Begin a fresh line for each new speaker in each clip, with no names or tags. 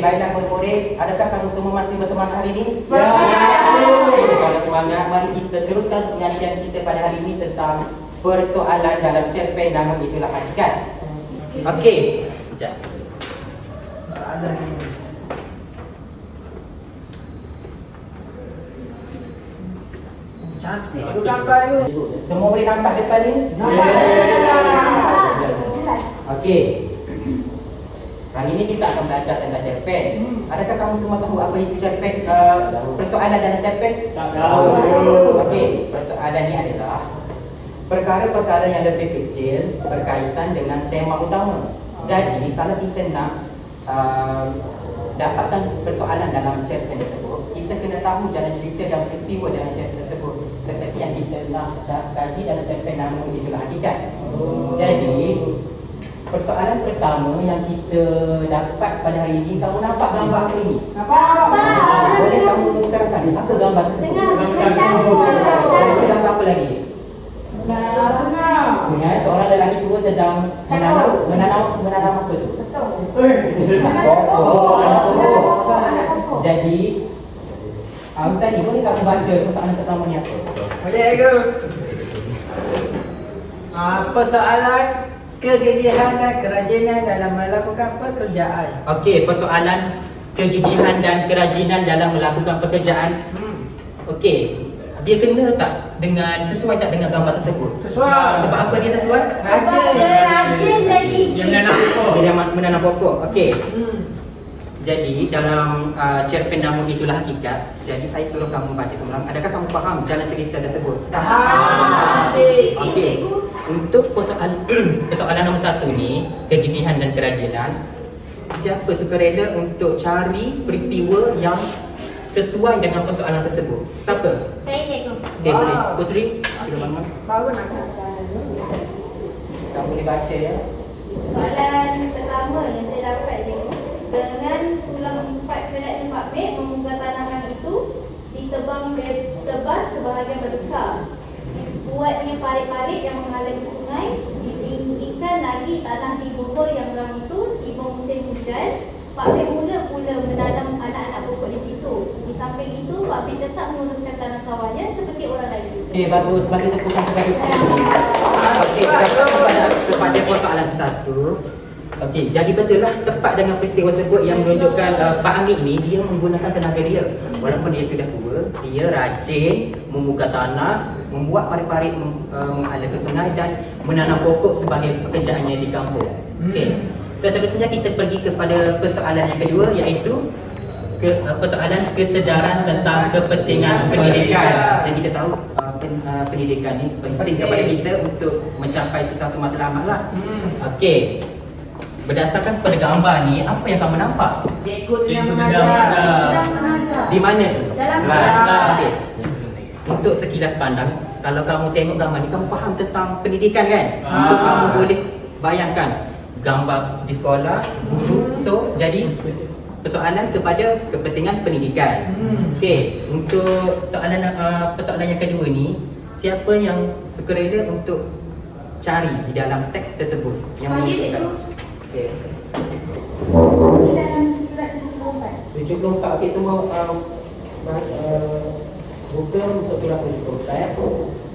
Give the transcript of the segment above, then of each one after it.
baiklah murid-murid, adakah kamu semua masih bersemangat hari ini?
Ya.
Kalau semangat, mari kita teruskan pengajian kita pada hari ini tentang persoalan dalam cerpen Namun Itulah Hakikat. Okey. Sekejap.
Soalan ini. Cantik tu gambar tu.
Semua boleh nampak depan ni? Okey. Hari ini kita akan belajar tentang cerpen. Adakah kamu semua tahu apa itu cerpen? Persoalan dalam cerpen?
Tak tahu.
Okey, persoalan ni adalah perkara-perkara yang lebih kecil berkaitan dengan tema utama. Jadi, kalau kita nak dapatkan persoalan dalam cerpen tersebut, kita kena tahu jalan cerita dan peristiwa dalam cerpen tersebut, seperti yang kita nak kaji dalam cerpen Namun Itulah Hakikat. Jadi, persoalan pertama yang kita dapat pada hari ini, kamu nampak gambar apa ini?
Nampak.
Boleh kamu terangkan apa gambar tersebut? Gambar apa lagi? Sungai. Seorang lelaki tua sedang menanam apa tu? Pokok. Jadi, Ustaz ni boleh kamu baca persoalan pertama ni apa?
Boleh ke? Persoalan kegigihan dan kerajinan dalam melakukan pekerjaan.
Okey, persoalan kegigihan dan kerajinan dalam melakukan pekerjaan. Okey, dia kena tak dengan sesuai tak dengan gambar tersebut?
Sesuai.
Sebab apa dia sesuai?
Sebab dia rajin lagi.
Dia menanam pokok.
Dia menanam pokok. Okey. Jadi dalam cerpen Namun Itulah Hakikat, jadi saya suruh kamu baca semalam. Adakah kamu faham jalan cerita tersebut? Okey. Untuk persoalan nombor 1 ni, kegigihan dan kerajinan, siapa sukarela untuk cari peristiwa yang sesuai dengan persoalan tersebut? Siapa?
Saya cikgu.
Okey, boleh. Putri, sila Mama.
Baru nak
Kamu boleh baca ya.
Soalan pertama yang saya dapat cikgu, dengan tulang 4 kerat 4 mek membuka tanaman itu, ditebang tebas sebahagian bertukar. Dibuatnya parit-parit yang menghalangi sungai, ditinggikan lagi tanah di bogor yang ram itu. Tiba musim hujan, Pak Mek mula menanam anak-anak pokok di situ. Di samping itu, Pak Mek tetap menguruskan tanah sawahnya seperti orang lain.
Okey, bagus. Bagi tepukan kepada Okey, kepada persoalan 1. Okey, jadi betul lah tepat dengan peristiwa tersebut yang menunjukkan Pak Amik ni dia menggunakan tenaga dia. Walaupun dia sudah tua, dia rajin membuka tanah, membuat parit-parit mengalir ke sungai dan menanam pokok sebagai pekerjaannya di kampung. Okey. Seterusnya kita pergi kepada persoalan yang kedua, iaitu persoalan kesedaran tentang kepentingan pendidikan. Dan kita tahu pendidikan ni penting kepada kita untuk mencapai sesuatu matlamat lah. Okey. Berdasarkan pada gambar ni, apa yang kamu nampak?
Cikgu sedang mengajar.
Di mana?
Dalam
Okey. Untuk sekilas pandang, kalau kamu tengok gambar ni, kamu faham tentang pendidikan kan? So kamu boleh bayangkan gambar di sekolah, guru. So jadi persoalan kepada kepentingan pendidikan. Okey, untuk persoalan yang kedua ni, siapa yang sukarela untuk cari di dalam teks tersebut yang menunjukkan? Okey.
dalam surat 74.
74. Okey, semua buka untuk surat 74.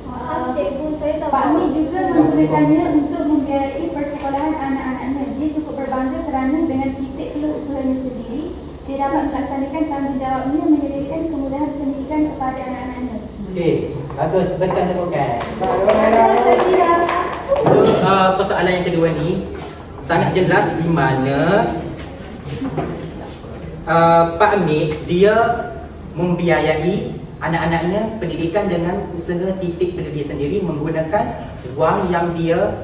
Maaf cikgu, saya tahu
Pak Mi juga menggunakannya untuk membiayai persekolahan anak-anaknya. Dia cukup berbangga kerana dengan titik telur usahanya sendiri, dia dapat melaksanakan tanggungjawabnya menyediakan kemudahan pendidikan kepada anak-anaknya.
Okey, bagus. Berikan tepukan. Untuk persoalan yang kedua ni sangat jelas di mana Pak Amik dia membiayai anak-anaknya pendidikan dengan usaha titik telur dia sendiri menggunakan wang yang dia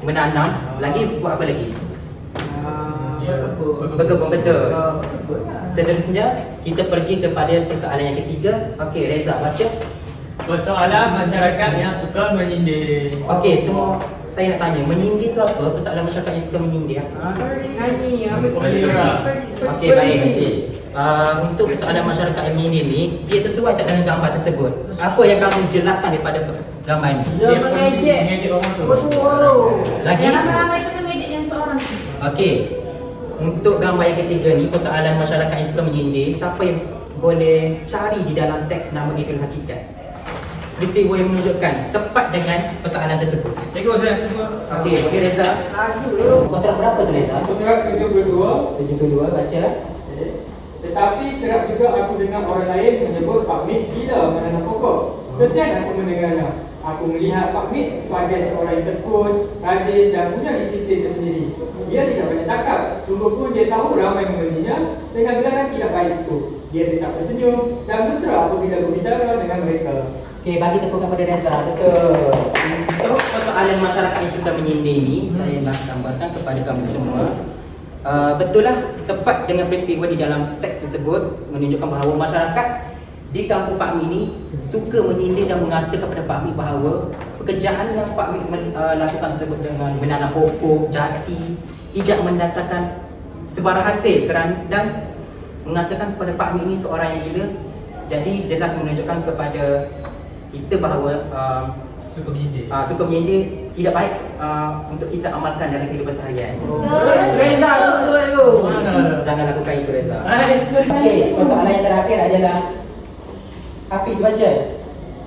menanam. Lagi buat apa lagi? Berkebun, betul. Seterusnya kita pergi kepada persoalan yang ketiga. Okey, Reza baca.
Persoalan masyarakat yang suka menyindir.
Okey, semua saya nak tanya, menyindir tu apa? Persoalan masyarakat yang suka menyindir.
Nyanyi
Okey, baik. Untuk persoalan masyarakat yang menyindir ni, dia sesuai tak dengan gambar tersebut? Apa yang kamu jelaskan daripada gambar ni?
Dia mengejek.
Mengejek orang tu.
Lagi?
Yang ramai-ramai itu mengejek yang seorang.
Okey.
Okey.
Okey, untuk gambar yang ketiga ni, persoalan masyarakat yang suka menyindir, siapa yang boleh cari di dalam teks nama Idul Hakikat peristiwa yang menunjukkan tepat dengan persoalan tersebut.
Cikgu saya semua.
Okey, okey Reza. Kau surat berapa tu Reza?
Surat 72.
72, baca.
Tetapi kerap juga aku dengar orang lain menyebut Pak Mit gila menanam pokok. Kesian aku mendengarnya. Aku melihat Pak Mit sebagai seorang yang tekun, rajin dan punya disiplin tersendiri. Dia tidak banyak cakap, sungguh pun dia tahu ramai membelinya dengan gelaran tidak baik itu. Dia tetap tersenyum dan mesra apabila berbicara dengan mereka.
Okey, bagi tepukan pada Reza. Betul. Untuk persoalan masyarakat yang suka menyindir ni, saya nak gambarkan kepada kamu semua. Betul lah, tepat dengan peristiwa di dalam teks tersebut menunjukkan bahawa masyarakat di kampung Pak Mi ini suka menyindir dan mengata kepada Pak Mi bahawa pekerjaan yang Pak Mi lakukan tersebut dengan menanam pokok, jati, tidak mendatangkan sebarang hasil dan mengatakan kepada Pak Mi ini seorang yang gila. Jadi jelas menunjukkan kepada kita bahawa
Suka menyindir.
suka menyindir tidak baik untuk kita amalkan dalam kehidupan seharian.
Reza tu.
Jangan lakukan itu Reza. Okey, persoalan yang terakhir adalah Hafiz baca.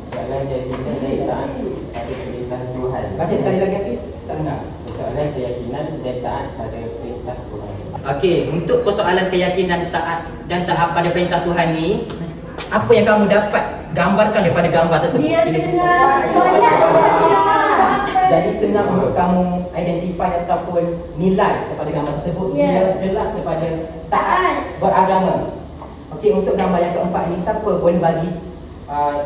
Soalan keyakinan dan taat pada perintah Tuhan.
Baca sekali lagi Hafiz. Tak dengar.
Soalan keyakinan dan taat pada perintah Tuhan.
Okey, untuk persoalan keyakinan taat dan taat pada perintah Tuhan ni, apa yang kamu dapat gambarkan daripada gambar tersebut?
Dia dengar soalan
Jadi senang untuk kamu identify ataupun nilai kepada gambar tersebut. Dia jelas kepada taat beragama. Okey, untuk gambar yang keempat ni, siapa boleh bagi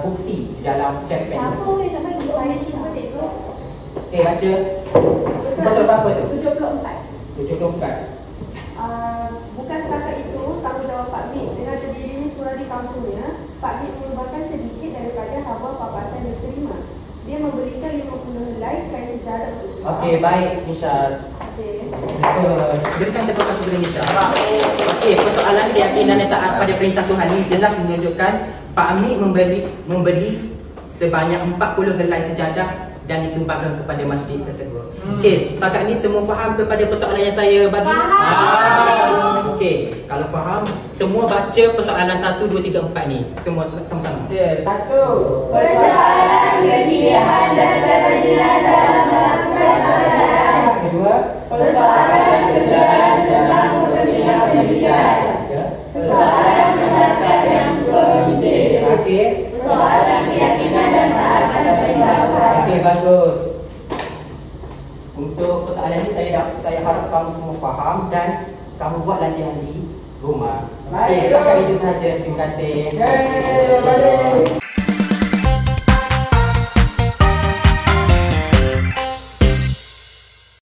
bukti di dalam cerpen
Siapa
tersebut?
yang nak bagi saya cuba cikgu?
Okey, baca. Pasal berapa tu?
74.
74.
Bukan setakat itu, tanggungjawab Pak Mit dengan berdirinya surau di kampungnya, Pak Mit merupakan sedikit daripada hawa papasan yang terima. Dia memberikan 50 helai kain sejarah untuk surau.
Okey, baik Nisha.
Terima
Berikan tepukan kepada Nisha. Okey, persoalan keyakinan dan taat pada perintah Tuhan ini jelas menunjukkan Pak Amit memberi sebanyak 40 helai sejadah dan disumbangkan kepada masjid tersebut. Okey, setakat ni semua faham kepada persoalan yang saya bagi?
Faham.
Okey, kalau faham, semua baca persoalan 1, 2, 3, 4 ni. Semua sama-sama.
Satu.
Persoalan kegigihan dan kerajinan dalam melakukan pekerjaan.
Kedua,
Persoalan kesedaran tentang kepentingan pendidikan.
tiga,
Persoalan masyarakat yang suka menyindir.
okey.
Persoalan keyakinan dan taat pada perintah Tuhan.
Okey, bagus. Untuk persoalan ni saya harap kamu semua faham dan kamu buat latihan di rumah. Okey, setakat itu sahaja. Terima kasih.